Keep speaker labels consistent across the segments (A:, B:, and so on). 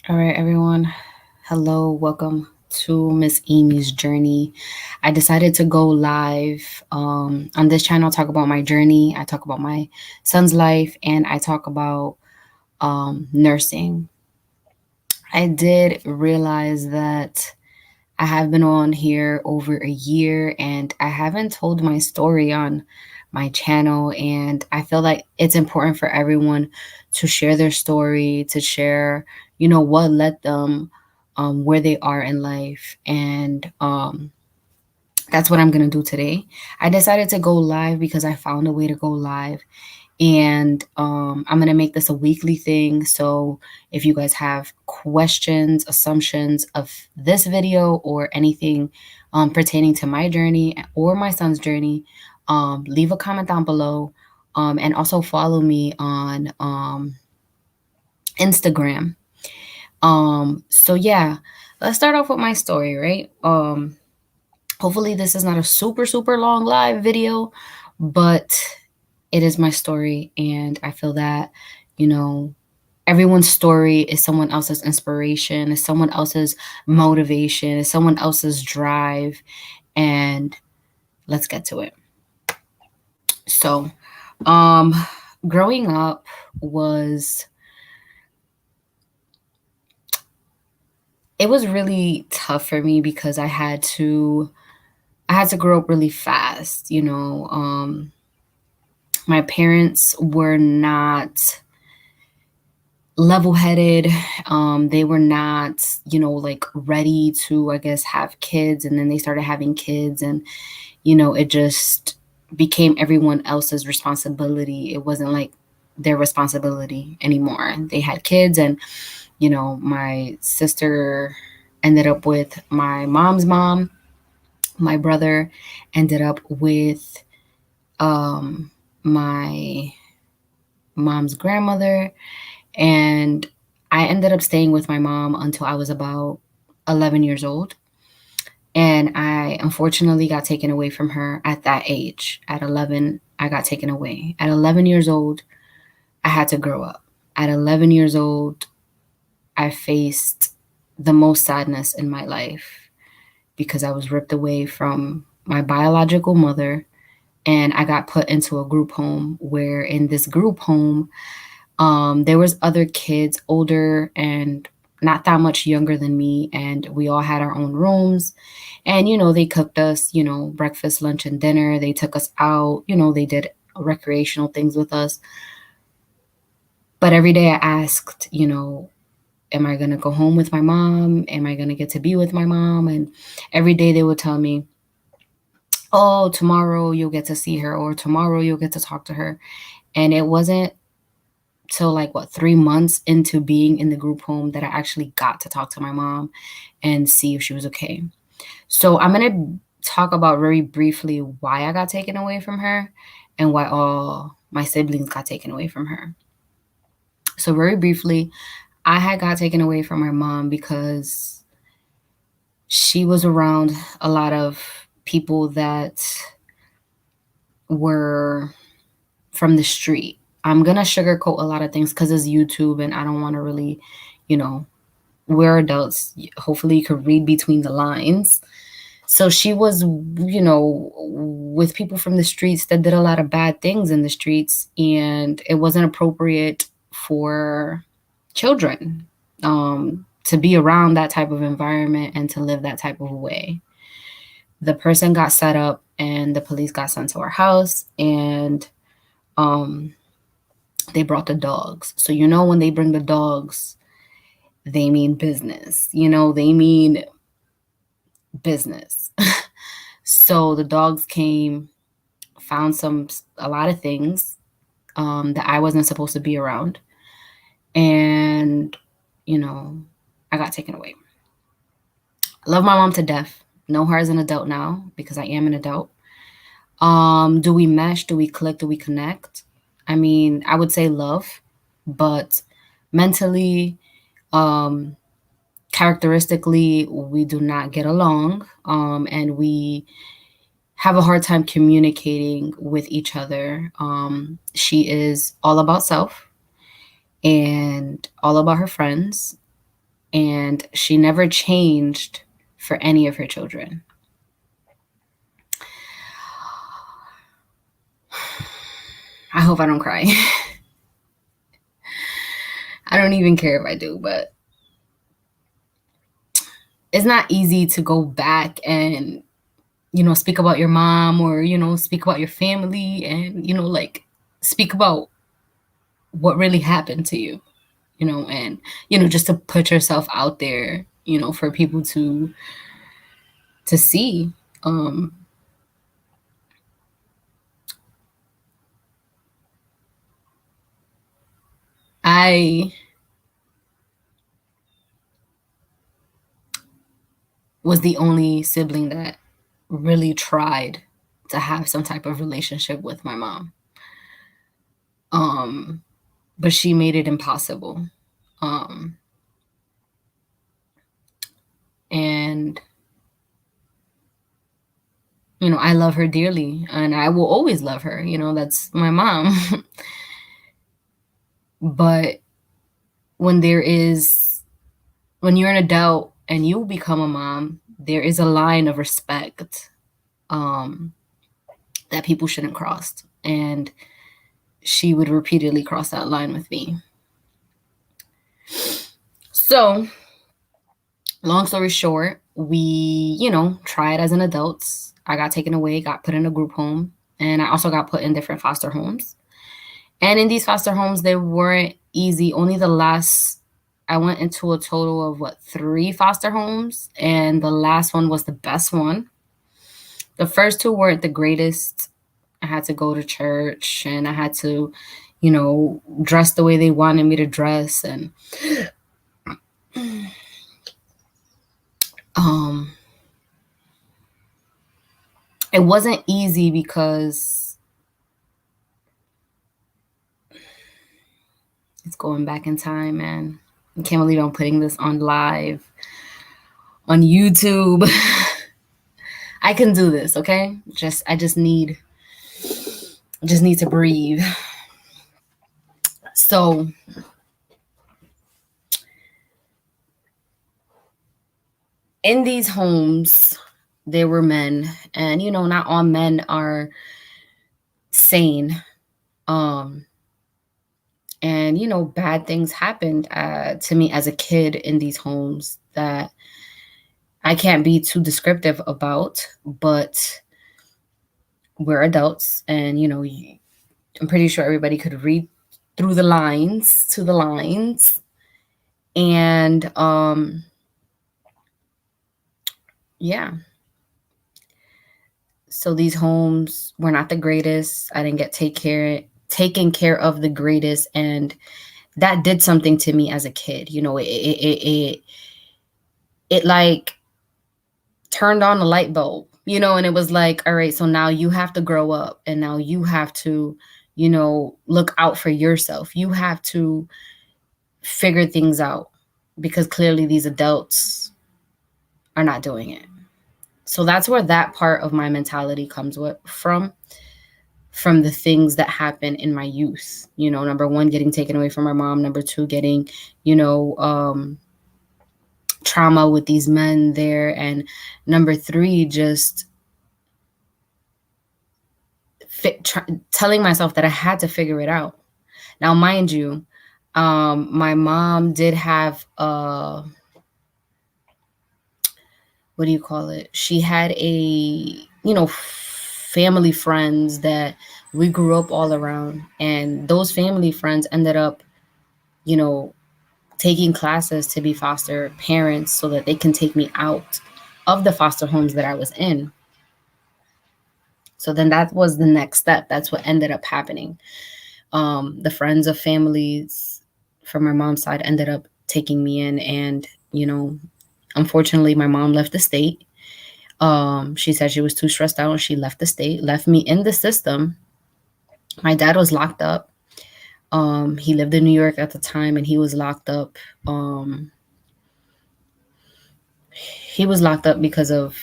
A: All right, everyone. Hello, welcome to Miss Amy's journey. I decided to go live on this channel, talk about my journey. I talk about my son's life, and I talk about nursing. I did realize that I have been on here over a year and I haven't told my story on my channel. And I feel like it's important for everyone to share their story, to share, what led them where they are in life. And that's what I'm going to do today. I decided to go live because I found a way to go live. And I'm going to make this a weekly thing. So if you guys have questions, assumptions of this video or anything pertaining to my journey or my son's journey, leave a comment down below. And also follow me on Instagram. So yeah, let's start off with my story, right? Hopefully this is not a super, super long live video, but it is my story. And I feel that, everyone's story is someone else's inspiration, is someone else's motivation, is someone else's drive. And let's get to it. So, growing up it was really tough for me because I had to grow up really fast, my parents were not level-headed. They were not, like ready to, I guess, have kids. And then they started having kids and, it just became everyone else's responsibility. It wasn't like their responsibility anymore. They had kids and, my sister ended up with my mom's mom. My brother ended up with my mom's grandmother. And I ended up staying with my mom until I was about 11 years old. And I unfortunately got taken away from her at that age. At 11, I got taken away. At 11 years old, I had to grow up. At 11 years old, I faced the most sadness in my life because I was ripped away from my biological mother. And I got put into a group home where in this group home, there was other kids older and not that much younger than me, and we all had our own rooms. And, they cooked us, breakfast, lunch, and dinner. They took us out, they did recreational things with us. But every day I asked, am I going to go home with my mom? Am I going to get to be with my mom? And every day they would tell me, oh, tomorrow you'll get to see her, or tomorrow you'll get to talk to her. And it wasn't till 3 months into being in the group home that I actually got to talk to my mom and see if she was okay. So I'm going to talk about very briefly why I got taken away from her and why all my siblings got taken away from her. So very briefly, I had got taken away from my mom because she was around a lot of people that were from the street. I'm going to sugarcoat a lot of things because it's YouTube and I don't want to really, we're adults. Hopefully you could read between the lines. So she was, with people from the streets that did a lot of bad things in the streets, and it wasn't appropriate for children to be around that type of environment and to live that type of way. The person got set up and the police got sent to our house, and they brought the dogs. So, when they bring the dogs, they mean business. They mean business. So the dogs came, found a lot of things that I wasn't supposed to be around. And, I got taken away. I love my mom to death. Know her as an adult now because I am an adult. Do we mesh? Do we click? Do we connect? I mean, I would say love, but mentally, characteristically, we do not get along, and we have a hard time communicating with each other. She is all about self and all about her friends. and she never changed for any of her children. I hope I don't cry. I don't even care if I do, but it's not easy to go back and, speak about your mom, or, speak about your family, and, like, speak about what really happened to you, and, just to put yourself out there, for people to see. I was the only sibling that really tried to have some type of relationship with my mom. But she made it impossible. And, I love her dearly, and I will always love her. That's my mom. But when you're an adult and you become a mom, there is a line of respect that people shouldn't cross. And she would repeatedly cross that line with me. So, long story short, we, tried as an adult. I got taken away, got put in a group home, and I also got put in different foster homes. And in these foster homes, they weren't easy. I went into a total of 3 foster homes, and the last one was the best one. The first 2 weren't the greatest. I had to go to church, and I had to, dress the way they wanted me to dress. And it wasn't easy because it's going back in time, man. I can't believe I'm putting this on live on YouTube. I can do this, okay? I just need to breathe. So, in these homes, there were men, and not all men are sane. And bad things happened to me as a kid in these homes that I can't be too descriptive about, but we're adults, and I'm pretty sure everybody could read through the lines to the lines. And yeah. So these homes were not the greatest. I didn't get taken care of the greatest, and that did something to me as a kid. It like turned on a light bulb, and it was like, all right, so now you have to grow up, and now you have to, look out for yourself. You have to figure things out, because clearly these adults are not doing it. So that's where that part of my mentality comes from the things that happen in my youth. Number 1, getting taken away from my mom. Number 2, getting, trauma with these men there. And number 3, just telling myself that I had to figure it out. Now, mind you, my mom did have what do you call it? She had family friends that we grew up all around. And those family friends ended up, taking classes to be foster parents so that they can take me out of the foster homes that I was in. So then that was the next step. That's what ended up happening. The friends of families from my mom's side ended up taking me in. And, unfortunately, my mom left the state. She said she was too stressed out, and she left the state, left me in the system. My dad was locked up. He lived in New York at the time, and he was locked up. He was locked up because of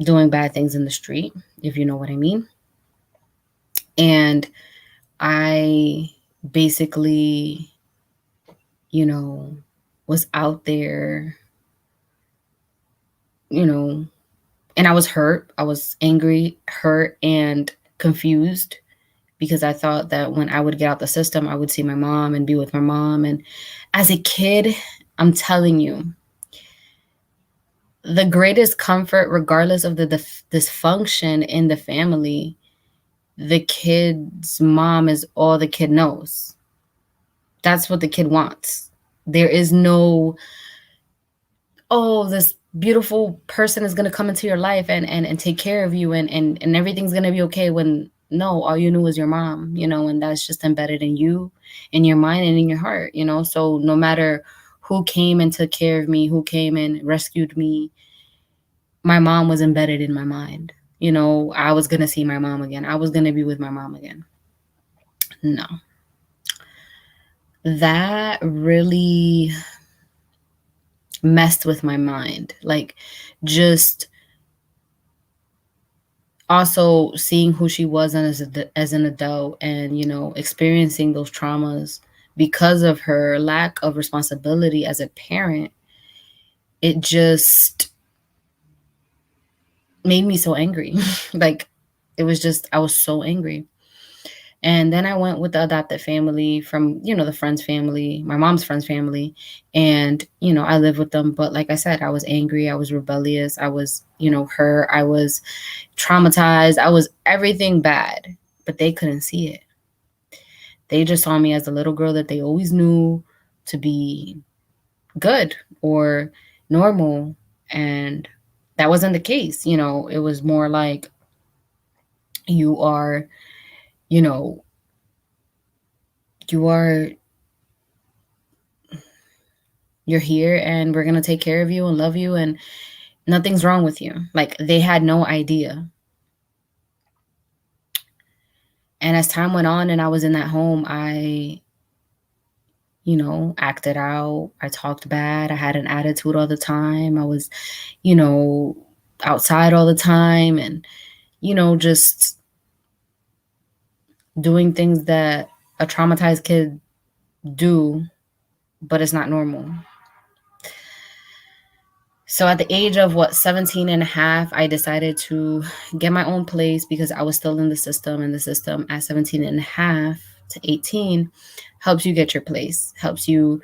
A: doing bad things in the street, if you know what I mean. And I basically, was out there, you know, and I was hurt. I was angry, hurt, and confused because I thought that when I would get out the system, I would see my mom and be with my mom. And as a kid, I'm telling you, the greatest comfort, regardless of the dysfunction in the family, the kid's mom is all the kid knows. That's what the kid wants. There is no, oh, this beautiful person is going to come into your life and take care of you and everything's going to be okay, when no, all you knew was your mom, and that's just embedded in you, in your mind and in your heart, so no matter who came and took care of me, who came and rescued me, my mom was embedded in my mind. I was going to see my mom again. I was going to be with my mom again. No. That really messed with my mind. Like, just also seeing who she was as an adult and, experiencing those traumas because of her lack of responsibility as a parent, it just made me so angry. Like, it was just, I was so angry. And then I went with the adopted family from, the friend's family, my mom's friend's family. And, I lived with them. But like I said, I was angry. I was rebellious. I was, hurt. I was traumatized. I was everything bad. But they couldn't see it. They just saw me as the little girl that they always knew to be good or normal. And that wasn't the case. It was more like, you are, you are, you're here and we're going to take care of you and love you and nothing's wrong with you. Like, they had no idea. And as time went on and I was in that home, I, acted out. I talked bad. I had an attitude all the time. I was, outside all the time and, just doing things that a traumatized kid do, but it's not normal. So at the age of 17 and a half, I decided to get my own place because I was still in the system, and the system at 17 and a half to 18 helps you get your place, helps you,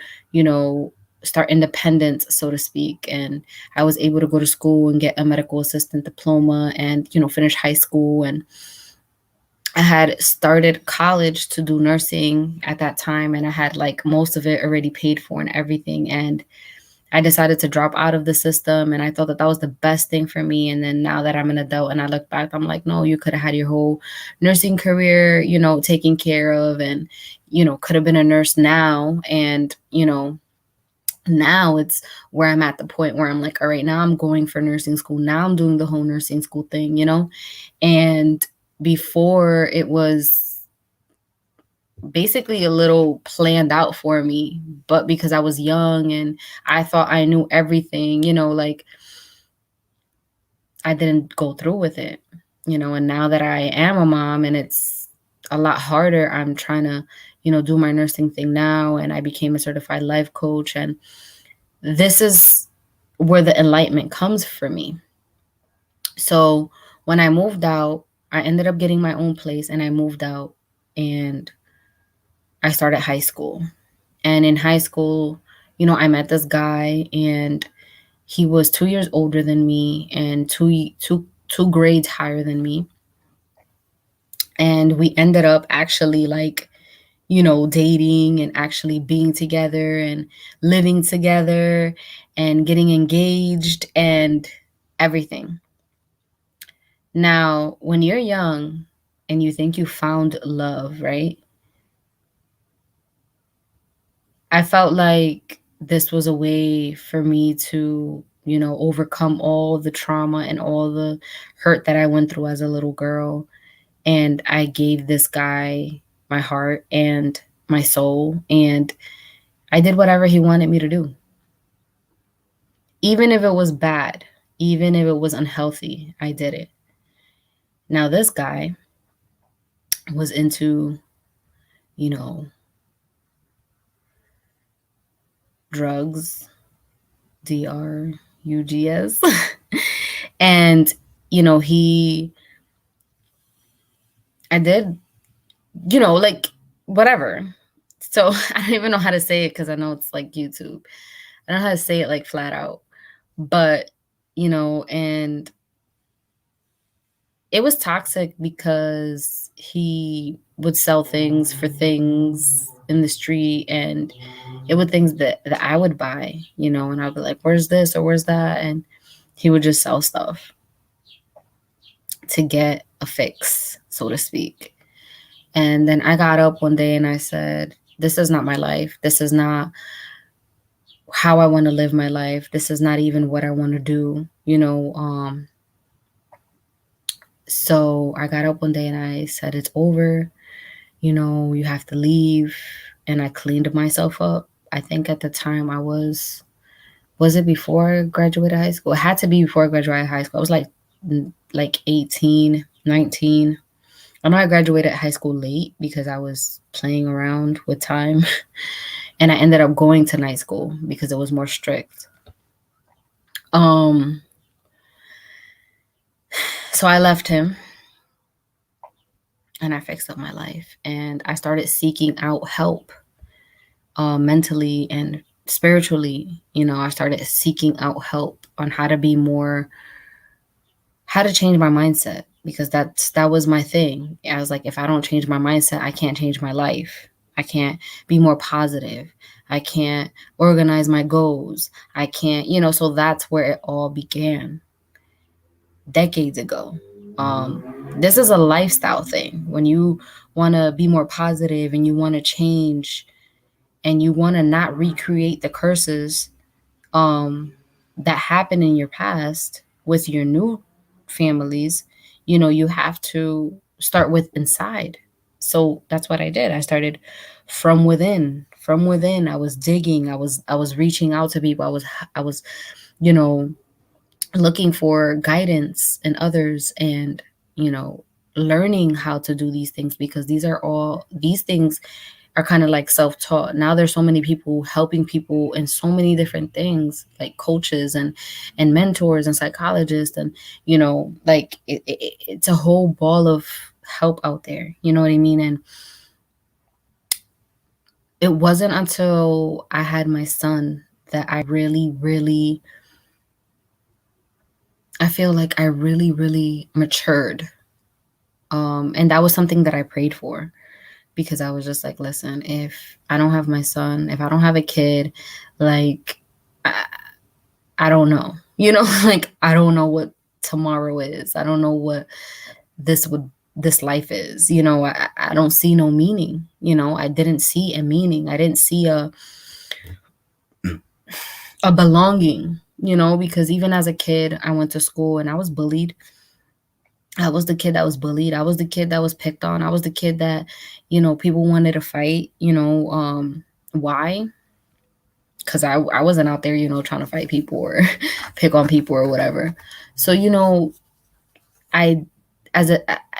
A: start independence, so to speak. And I was able to go to school and get a medical assistant diploma and, finish high school. And I had started college to do nursing at that time, and I had like most of it already paid for and everything. And I decided to drop out of the system, and I thought that that was the best thing for me. And then now that I'm an adult and I look back, I'm like, no, you could have had your whole nursing career, taken care of, and, could have been a nurse now. And, now it's where I'm at the point where I'm like, all right, now I'm going for nursing school. Now I'm doing the whole nursing school thing, and before it was basically a little planned out for me, but because I was young and I thought I knew everything, like, I didn't go through with it, and now that I am a mom and it's a lot harder, I'm trying to, do my nursing thing now. And I became a certified life coach. And this is where the enlightenment comes for me. So when I moved out, I ended up getting my own place and I moved out and I started high school. And in high school, I met this guy and he was 2 years older than me and two grades higher than me. And we ended up actually like, dating and actually being together and living together and getting engaged and everything. Now, when you're young and you think you found love, right? I felt like this was a way for me to, overcome all the trauma and all the hurt that I went through as a little girl. And I gave this guy my heart and my soul, and I did whatever he wanted me to do. Even if it was bad, even if it was unhealthy, I did it. Now, this guy was into, drugs, drugs. And, you know, I did, you know, like whatever. So I don't even know how to say it because I know it's like YouTube. I don't know how to say it like flat out. But, you know, and it was toxic because he would sell things for things in the street, and it would things that I would buy, you know, and I'd be like, where's this or where's that? And he would just sell stuff to get a fix, so to speak. And then I got up one day and I said, this is not my life. This is not how I want to live my life. This is not even what I want to do, you know. So I got up one day and I said, it's over. You know, you have to leave. And I cleaned myself up. I think at the time was it before I graduated high school? It had to be before I graduated high school. I was like 18, 19. I know I graduated high school late because I was playing around with time. And I ended up going to night school because it was more strict. So I left him and I fixed up my life, and I started seeking out help, mentally and spiritually. You know, I started seeking out help on how to change my mindset, because that was my thing. I was like, if I don't change my mindset, I can't change my life. I can't be more positive. I can't organize my goals. I can't, you know, so that's where it all began decades ago. This is a lifestyle thing. When you want to be more positive and you want to change and you want to not recreate the curses that happened in your past with your new families, you know, you have to start with inside. So that's what I did. I started from within. From within, I was digging. I was reaching out to people. I was, you know, looking for guidance in others, and, you know, learning how to do these things, because these things are kind of like self-taught. Now there's so many people helping people in so many different things, like coaches and mentors and psychologists, and, you know, like it's a whole ball of help out there, you know what I mean? And it wasn't until I had my son that I really, I feel like I really matured. And that was something that I prayed for, because I was just like, listen, if I don't have my son, if I don't have a kid, like, I don't know, you know, like, I don't know what tomorrow is. I don't know what this life is, you know. I don't see no meaning, you know. I didn't see a meaning. I didn't see a belonging, you know, because even as a kid, I went to school and I was bullied. I was the kid that was bullied. I was the kid that was picked on. I was the kid that, you know, people wanted to fight, you know. Why? Because I wasn't out there, you know, trying to fight people or pick on people or whatever. So, you know, I,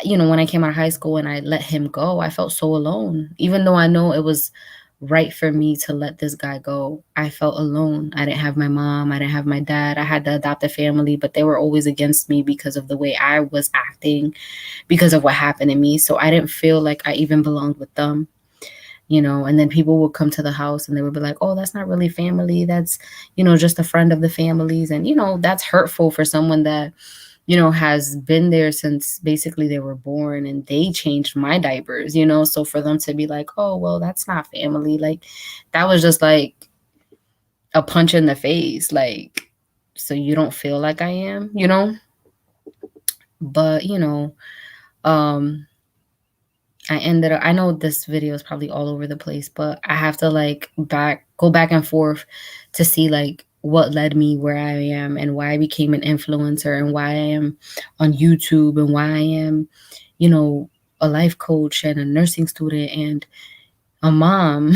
A: you know, when I came out of high school and I let him go, I felt so alone. Even though I know it was right for me to let this guy go, I felt alone. I didn't have my mom. I didn't have my dad. I had to adopt a family, but they were always against me because of the way I was acting, because of what happened to me. So I didn't feel like I even belonged with them, you know. And then people would come to the house and they would be like, oh, that's not really family. That's, you know, just a friend of the family's. And, you know, that's hurtful for someone that, you know, has been there since basically they were born, and they changed my diapers, you know. So for them to be like, oh, well, that's not family, like, that was just like a punch in the face. Like, so you don't feel like I am, you know. But, you know, I know this video is probably all over the place, but I have to like go back and forth to see like what led me where I am, and why I became an influencer, and why I am on YouTube, and why I am, you know, a life coach and a nursing student and a mom.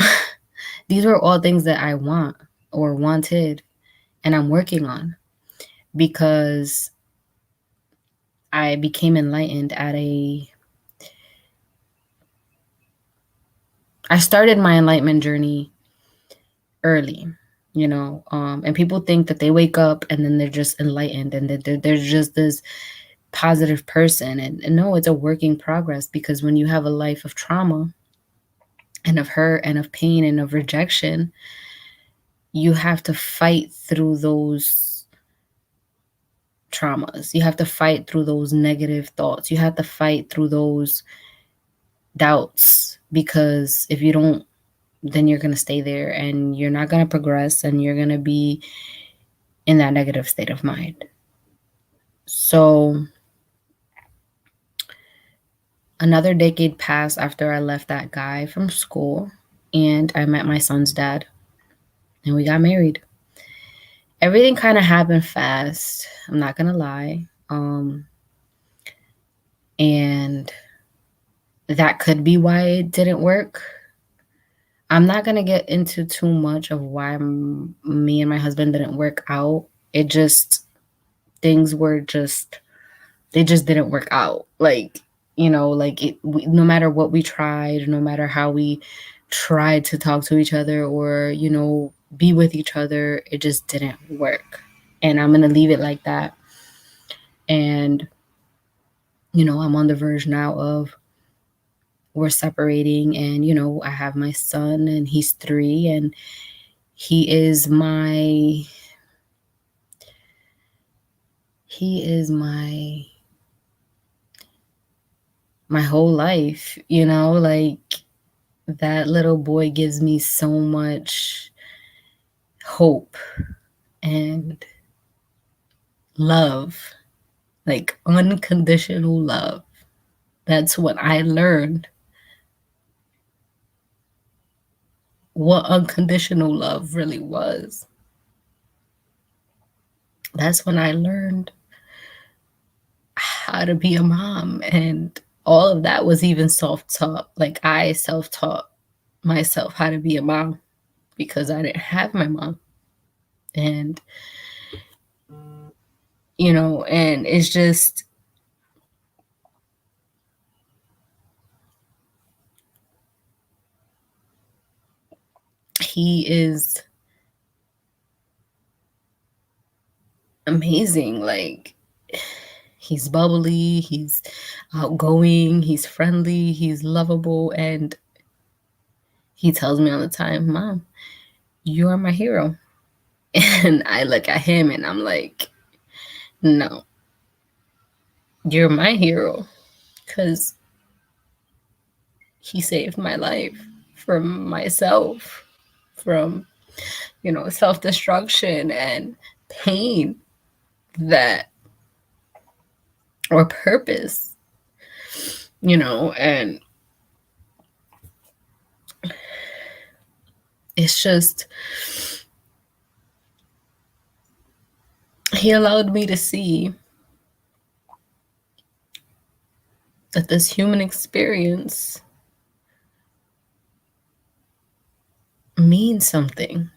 A: These are all things that I want or wanted, and I'm working on, because I became enlightened I started my enlightenment journey early. And people think that they wake up and then they're just enlightened and that they're just this positive person. And no, it's a work in progress, because when you have a life of trauma and of hurt and of pain and of rejection, you have to fight through those traumas. You have to fight through those negative thoughts. You have to fight through those doubts, because if you don't, then you're going to stay there and you're not going to progress, and you're going to be in that negative state of mind. So another decade passed after I left that guy from school, and I met my son's dad, and we got married. Everything kind of happened fast, I'm not going to lie. And that could be why it didn't work. I'm not going to get into too much of why me and my husband didn't work out. It just, things were just, they just didn't work out. Like, no matter what we tried, no matter how we tried to talk to each other or, be with each other, it just didn't work. And I'm going to leave it like that. And, I'm on the verge now of, we're separating, and, I have my son and he's 3, and he is my whole life, like that little boy gives me so much hope and love, like unconditional love. That's what I learned, what unconditional love really was. That's when I learned how to be a mom, and all of that was even self-taught. Like, I self-taught myself how to be a mom because I didn't have my mom. And, and it's just, he is amazing. Like, he's bubbly, he's outgoing, he's friendly, he's lovable, and he tells me all the time, Mom, you are my hero. And I look at him and I'm like, no, you're my hero, because he saved my life from myself, from, self-destruction and pain or purpose, and it's just, he allowed me to see that this human experience means something.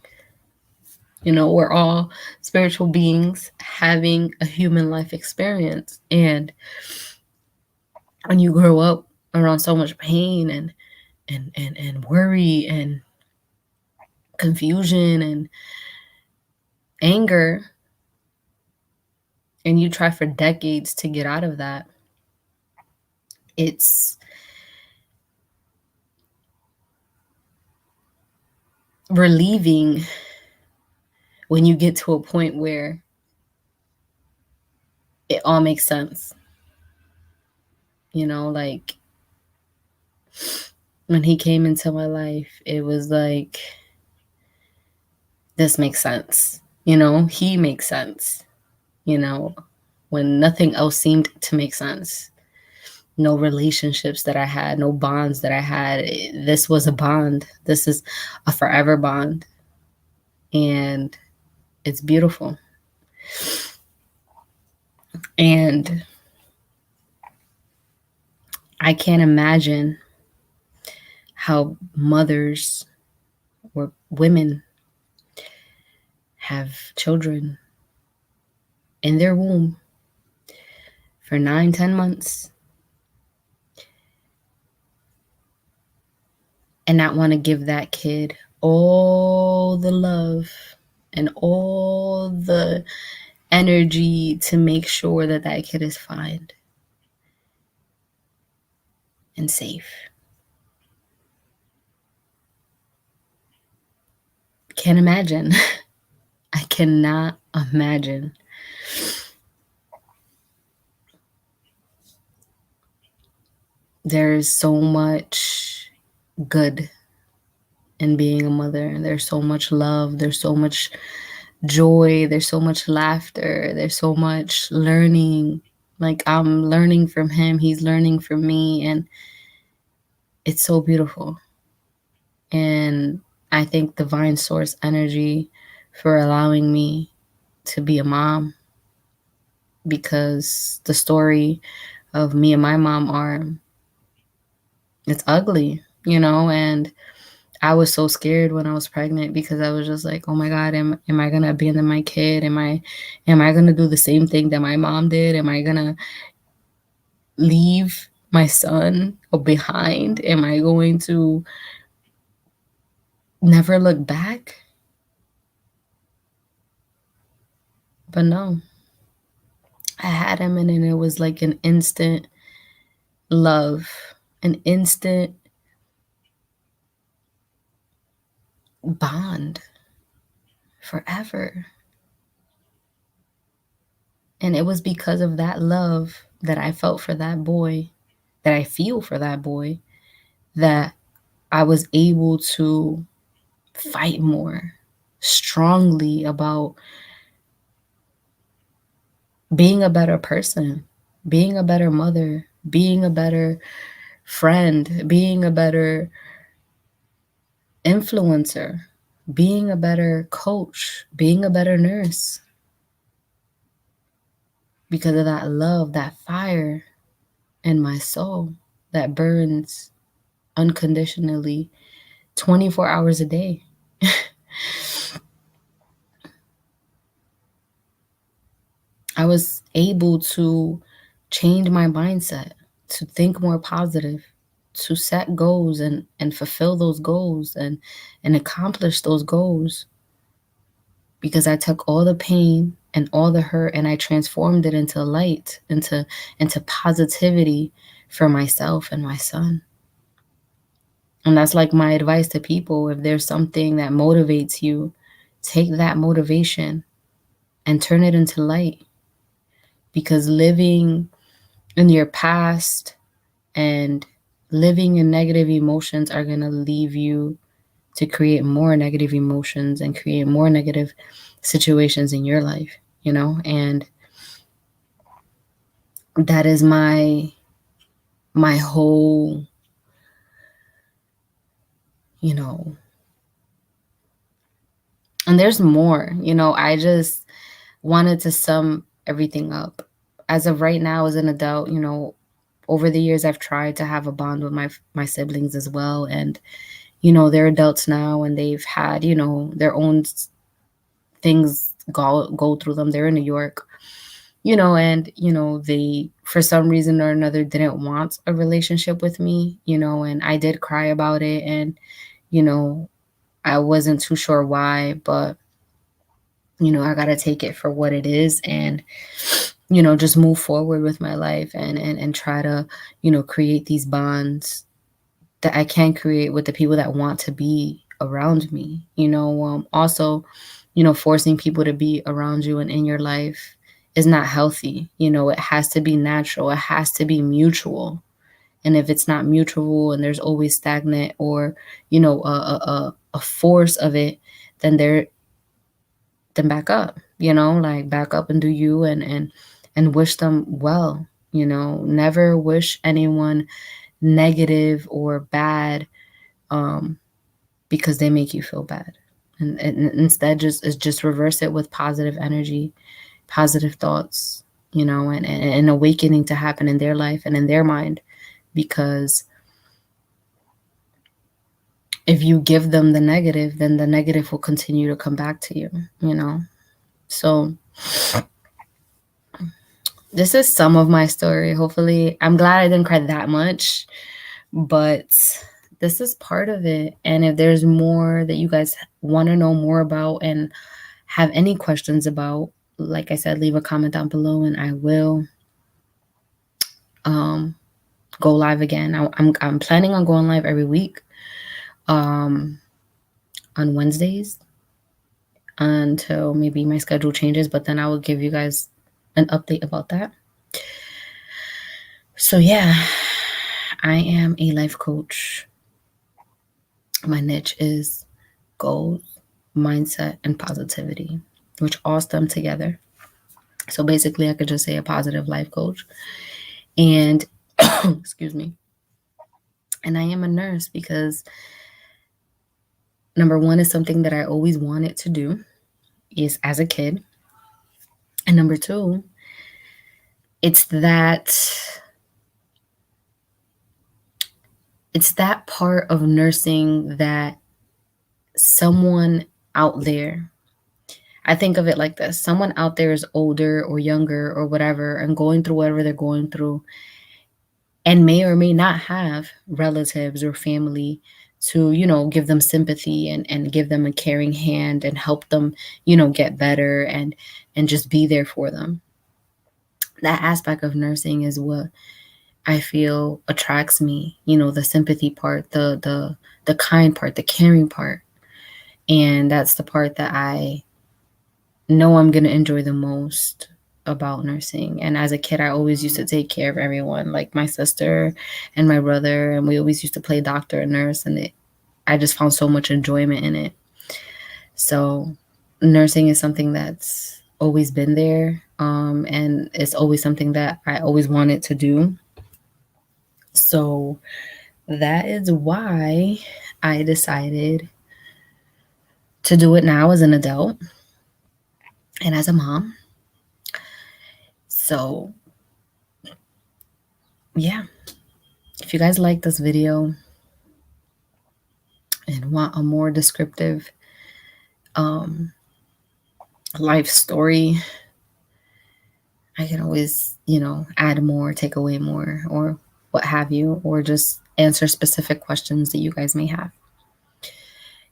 A: We're all spiritual beings having a human life experience. And when you grow up around so much pain and worry and confusion and anger, and you try for decades to get out of that, it's relieving when you get to a point where it all makes sense. Like, when he came into my life, it was like, this makes sense. He makes sense. When nothing else seemed to make sense. No relationships that I had, no bonds that I had. This was a bond. This is a forever bond. And it's beautiful. And I can't imagine how mothers or women have children in their womb for 9-10 months and not want to give that kid all the love and all the energy to make sure that that kid is fine and safe. Can't imagine. I cannot imagine. There's so much good in being a mother. There's so much love. There's so much joy. There's so much laughter. There's so much learning. Like, I'm learning from him. He's learning from me. And it's so beautiful. And I thank Divine Source Energy for allowing me to be a mom, because the story of me and my mom it's ugly, and I was so scared when I was pregnant, because I was just like, oh my God, am I going to abandon my kid? Am I going to do the same thing that my mom did? Am I going to leave my son behind? Am I going to never look back? But no, I had him, and then it was like an instant love, an instant bond forever. And it was because of that love that I felt for that boy, that I feel for that boy, that I was able to fight more strongly about being a better person, being a better mother, being a better friend, being a better influencer, being a better coach, being a better nurse. Because of that love, that fire in my soul that burns unconditionally 24 hours a day. I was able to change my mindset, to think more positive, to set goals and fulfill those goals and accomplish those goals, because I took all the pain and all the hurt and I transformed it into light, into positivity for myself and my son. And that's like my advice to people. If there's something that motivates you, take that motivation and turn it into light. Because living in your past and living in negative emotions are going to leave you to create more negative emotions and create more negative situations in your life, and that is my whole, and there's more, I just wanted to sum everything up. As of right now, as an adult, over the years, I've tried to have a bond with my siblings as well. And, they're adults now, and they've had, their own things go through them. They're in New York, and, they, for some reason or another, didn't want a relationship with me, and I did cry about it. And, I wasn't too sure why, but, I got to take it for what it is and, just move forward with my life and try to, create these bonds that I can create with the people that want to be around me, also, forcing people to be around you and in your life is not healthy. It has to be natural. It has to be mutual. And if it's not mutual and there's always stagnant or, a force of it, then back up, like back up and do you and wish them well, never wish anyone negative or bad because they make you feel bad. And instead just reverse it with positive energy, positive thoughts, and an awakening to happen in their life and in their mind. Because if you give them the negative, then the negative will continue to come back to you, So this is some of my story. Hopefully, I'm glad I didn't cry that much, but this is part of it. And if there's more that you guys want to know more about and have any questions about, like I said, leave a comment down below and I will go live again. I'm planning on going live every week on Wednesdays until maybe my schedule changes, but then I will give you guys an update about that. So yeah, I am a life coach. My niche is goals, mindset, and positivity, which all stem together. So basically, I could just say a positive life coach. And excuse me. And I am a nurse because number one is something that I always wanted to do is as a kid. And number two, it's that part of nursing that someone out there, I think of it like this: someone out there is older or younger or whatever and going through whatever they're going through and may or may not have relatives or family to, give them sympathy and give them a caring hand and help them, get better and just be there for them. That aspect of nursing is what I feel attracts me, the sympathy part, the kind part, the caring part. And that's the part that I know I'm going to enjoy the most about nursing. And as a kid, I always used to take care of everyone, like my sister and my brother, and we always used to play doctor and nurse, and I just found so much enjoyment in it. So nursing is something that's always been there, and it's always something that I always wanted to do. So that is why I decided to do it now as an adult and as a mom. So yeah, if you guys like this video and want a more descriptive life story, I can always, add more, take away more, or what have you, or just answer specific questions that you guys may have.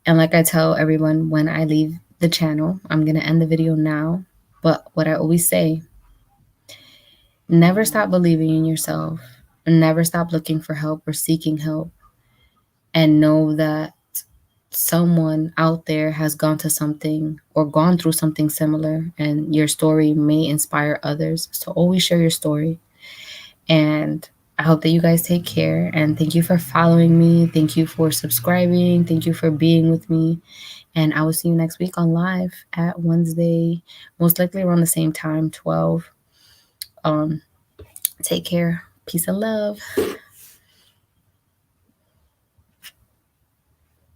A: And like I tell everyone when I leave the channel, I'm going to end the video now. But what I always say, never stop believing in yourself, and never stop looking for help or seeking help. And know that someone out there has gone to something or gone through something similar, and your story may inspire others. So always share your story. And I hope that you guys take care, and thank you for following me. Thank you for subscribing. Thank you for being with me. And I will see you next week on live at Wednesday, most likely around the same time, 12. Take care. Peace and love.